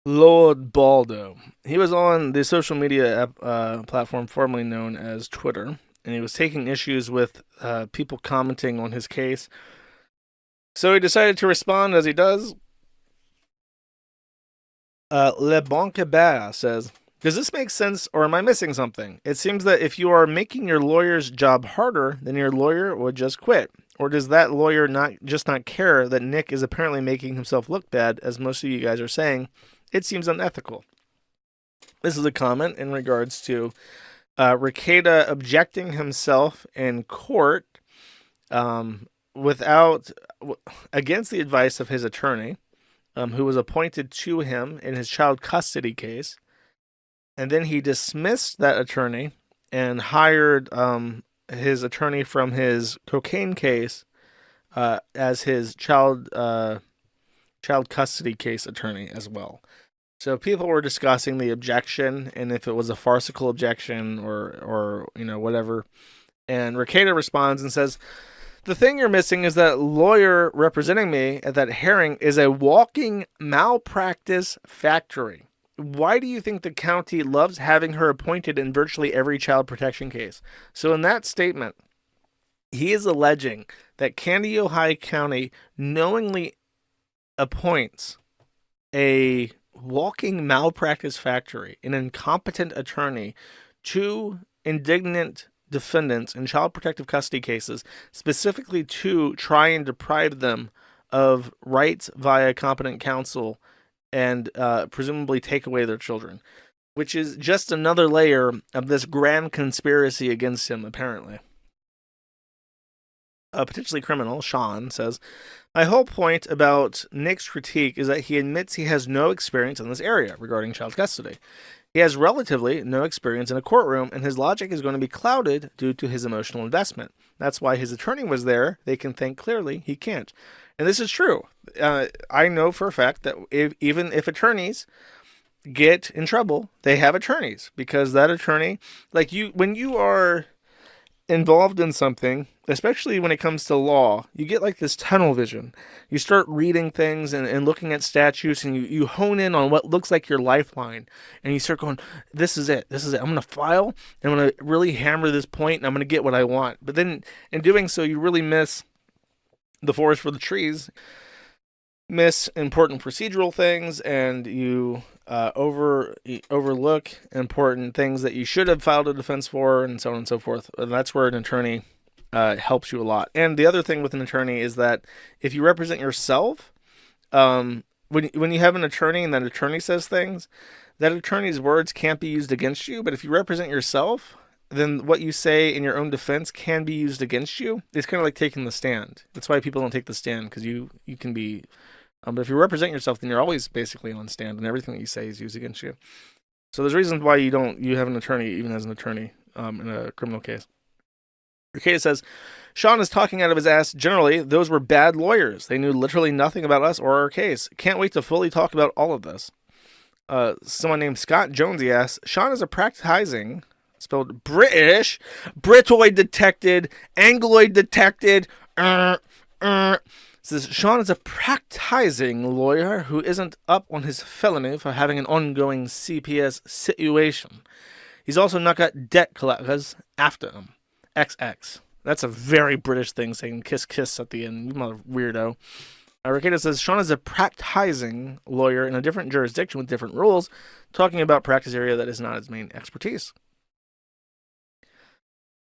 Lord Baldo. He was on the social media platform formerly known as Twitter, and he was taking issues with people commenting on his case. So he decided to respond as he does. Le Banquebert says, does this make sense or am I missing something? It seems that if you are making your lawyer's job harder, then your lawyer would just quit. Or does that lawyer not care that Nick is apparently making himself look bad, as most of you guys are saying? It seems unethical. This is a comment in regards to Rekieta objecting himself in court without against the advice of his attorney, who was appointed to him in his child custody case, and then he dismissed that attorney and hired his attorney from his cocaine case as his child custody case attorney as well. So people were discussing the objection and if it was a farcical objection or whatever. And Rekieta responds and says, the thing you're missing is that lawyer representing me at that hearing is a walking malpractice factory. Why do you think the county loves having her appointed in virtually every child protection case? So in that statement, he is alleging that Kandiyohi County knowingly appoints a walking malpractice factory, an incompetent attorney, to indignant defendants in child protective custody cases, specifically to try and deprive them of rights via competent counsel and presumably take away their children, which is just another layer of this grand conspiracy against him, apparently. Potentially criminal, Sean, says, my whole point about Nick's critique is that he admits he has no experience in this area regarding child custody. He has relatively no experience in a courtroom, and his logic is going to be clouded due to his emotional investment. That's why his attorney was there. They can think clearly. He can't. And this is true. I know for a fact that even if attorneys get in trouble, they have attorneys, because that attorney, like when you are involved in something, especially when it comes to law, you get like this tunnel vision. You start reading things and looking at statutes, and you hone in on what looks like your lifeline, and you start going, this is it. I'm going to file, and I'm going to really hammer this point, and I'm going to get what I want. But then in doing so, you really miss the forest for the trees, miss important procedural things, and you overlook important things that you should have filed a defense for, and so on and so forth. And that's where an attorney helps you a lot. And the other thing with an attorney is that if you represent yourself, when you have an attorney and that attorney says things, that attorney's words can't be used against you. But if you represent yourself, then what you say in your own defense can be used against you. It's kind of like taking the stand. That's why people don't take the stand, because you can be. But if you represent yourself, then you're always basically on stand, and everything that you say is used against you. So there's reasons why you have an attorney, even as an attorney, in a criminal case. Rekieta says, Sean is talking out of his ass. Generally, those were bad lawyers. They knew literally nothing about us or our case. Can't wait to fully talk about all of this. Someone named Scott Jonesy asks, Sean is a practicing, spelled British, Britoid detected, Angloid detected, says Sean is a practicing lawyer who isn't up on his felony for having an ongoing CPS situation. He's also not got debt collectors after him. XX. That's a very British thing, saying kiss kiss at the end, you mother weirdo. Rekieta says Sean is a practicing lawyer in a different jurisdiction with different rules, talking about practice area that is not his main expertise.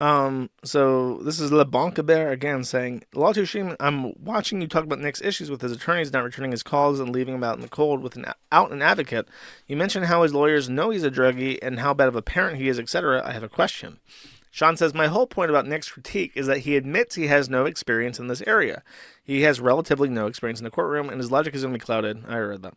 So this is Le Banquebert again saying, Latushim, I'm watching you talk about Nick's issues with his attorneys not returning his calls and leaving him out in the cold without an advocate. You mentioned how his lawyers know he's a druggie and how bad of a parent he is, etc. I have a question. Sean says, my whole point about Nick's critique is that he admits he has no experience in this area. He has relatively no experience in the courtroom, and his logic is going to be clouded. I read that.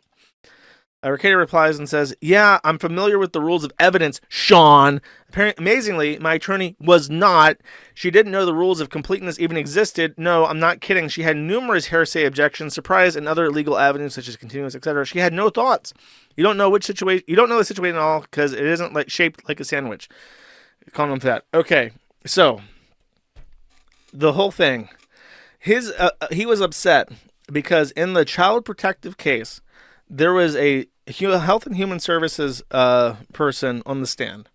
Rekieta replies and says, yeah, I'm familiar with the rules of evidence, Sean. Amazingly, my attorney was not. She didn't know the rules of completeness even existed. No, I'm not kidding. She had numerous hearsay objections, surprise, and other legal avenues such as continuous, etc. She had no thoughts. You don't know which situation. You don't know the situation at all because it isn't like shaped like a sandwich. Calling him fat. Okay, so the whole thing. He was upset because in the child protective case, there was a Health and Human Services person on the stand.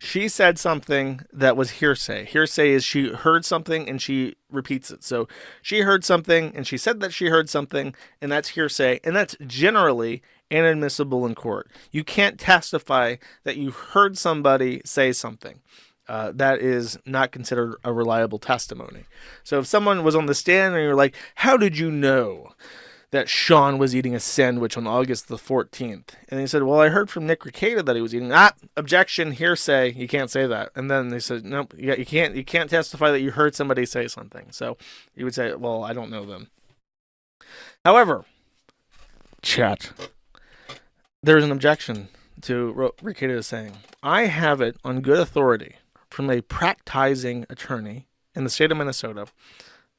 She said something that was hearsay. Hearsay is she heard something and she repeats it. So she heard something and she said that she heard something, and that's hearsay, and that's generally inadmissible in court. You can't testify that you heard somebody say something. That is not considered a reliable testimony. So if someone was on the stand and you're like, how did you know that Sean was eating a sandwich on August the 14th? And he said, well, I heard from Nick Rekieta that he was eating. Objection, hearsay, you can't say that. And then they said, nope, you can't testify that you heard somebody say something. So you would say, well, I don't know them. However, chat, there's an objection to what Rekieta is saying. I have it on good authority from a practicing attorney in the state of Minnesota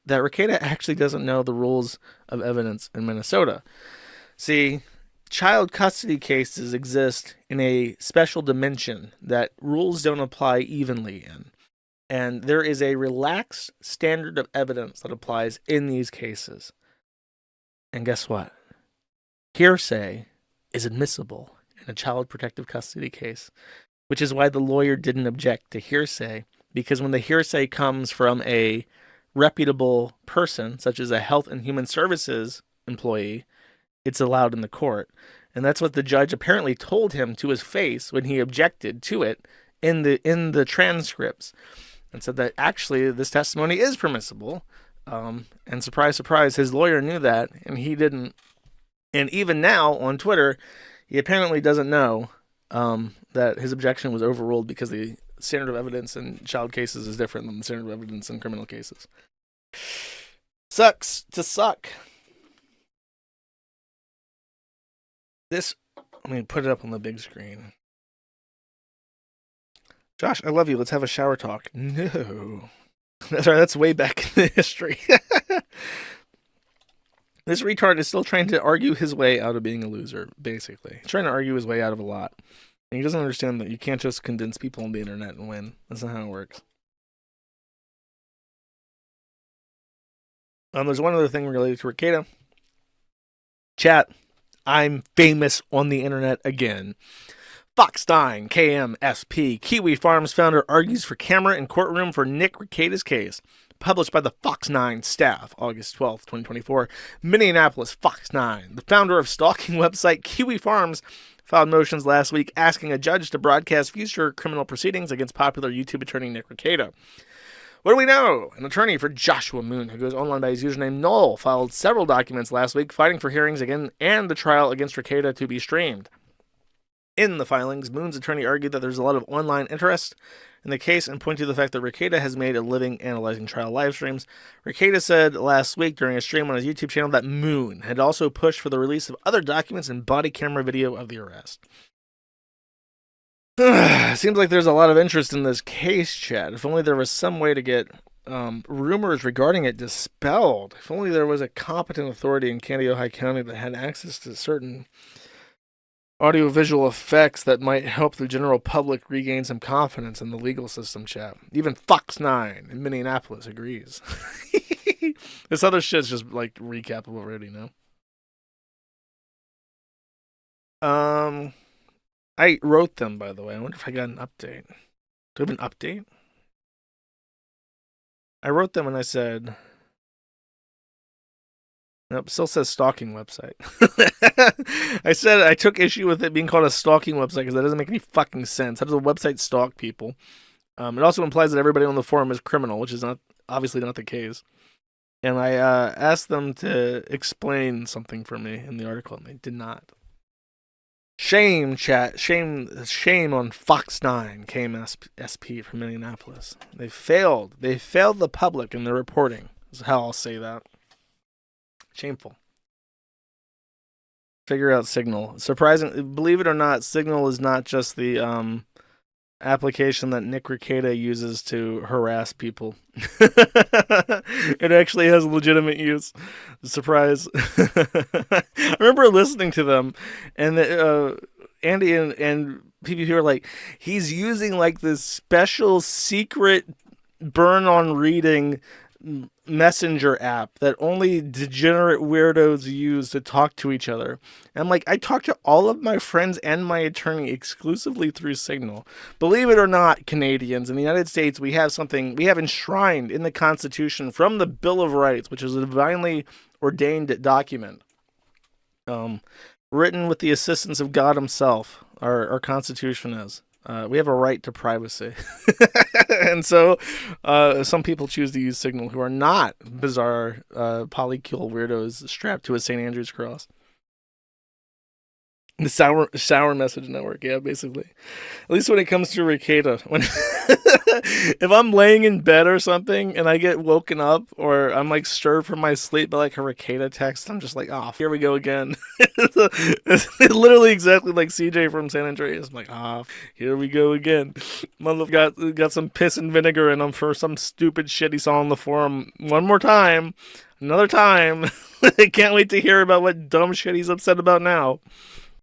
that Rekieta actually doesn't know the rules of evidence in Minnesota. See, child custody cases exist in a special dimension that rules don't apply evenly in. And there is a relaxed standard of evidence that applies in these cases. And guess what? Hearsay is admissible in a child protective custody case, which is why the lawyer didn't object to hearsay, because when the hearsay comes from a reputable person, such as a Health and Human Services employee, it's allowed in the court. And that's what the judge apparently told him to his face when he objected to it in the transcripts, and said that actually this testimony is permissible. And surprise, surprise, his lawyer knew that, and he didn't. And even now on Twitter, he apparently doesn't know that his objection was overruled because the standard of evidence in child cases is different than the standard of evidence in criminal cases. Sucks to suck. Let me put it up on the big screen. Josh, I love you. Let's have a shower talk. No. That's right, that's way back in the history. This retard is still trying to argue his way out of being a loser, basically. He's trying to argue his way out of a lot. And he doesn't understand that you can't just convince people on the internet and win. That's not how it works. There's one other thing related to Rekieta. Chat, I'm famous on the internet again. Fox9, KMSP, Kiwi Farms founder argues for camera in courtroom for Nick Rekieta's case. Published by the Fox9 staff, August 12th, 2024. Minneapolis, Fox9. The founder of stalking website Kiwi Farms filed motions last week asking a judge to broadcast future criminal proceedings against popular YouTube attorney Nick Rekieta. What do we know? An attorney for Joshua Moon, who goes online by his username Null, filed several documents last week fighting for hearings again and the trial against Rekieta to be streamed. In the filings, Moon's attorney argued that there's a lot of online interest in the case and pointed to the fact that Rekieta has made a living analyzing trial live streams. Rekieta said last week during a stream on his YouTube channel that Moon had also pushed for the release of other documents and body camera video of the arrest. Seems like there's a lot of interest in this case, chat. If only there was some way to get rumors regarding it dispelled. If only there was a competent authority in Candido County that had access to certain audiovisual effects that might help the general public regain some confidence in the legal system, chat. Even Fox9 in Minneapolis agrees. This other shit's just like recap of what we already know. I wrote them, by the way. I wonder if I got an update. Do I have an update? I wrote them and I said... Nope, still says stalking website. I said I took issue with it being called a stalking website because that doesn't make any fucking sense. How does a website stalk people? It also implies that everybody on the forum is criminal, which is obviously not the case. And I asked them to explain something for me in the article, and they did not. Shame, chat. Shame on Fox9, KMSP from Minneapolis. They failed. They failed the public in their reporting, is how I'll say that. Shameful. Figure out Signal. Surprising, believe it or not, Signal is not just the application that Nick Rekieta uses to harass people. It actually has legitimate use. Surprise. I remember listening to them, and Andy and PPP were like, he's using like this special secret burn on reading messenger app that only degenerate weirdos use to talk to each other. And like, I talk to all of my friends and my attorney exclusively through Signal. Believe it or not, Canadians, in the United States, we have something we have enshrined in the Constitution from the Bill of Rights, which is a divinely ordained document, um, written with the assistance of God Himself. Our Constitution is. We have a right to privacy. And so some people choose to use Signal who are not bizarre polycule weirdos strapped to a St. Andrew's cross. The sour message network, yeah, basically. At least when it comes to Rekieta, when if I'm laying in bed or something and I get woken up or I'm like stirred from my sleep by like a Rekieta text, I'm just like, oh, here we go again. It's literally exactly like CJ from San Andreas. I'm like, ah, here we go again. Mother got some piss and vinegar in him for some stupid shit he saw on the forum. One more time, another time. I can't wait to hear about what dumb shit he's upset about now.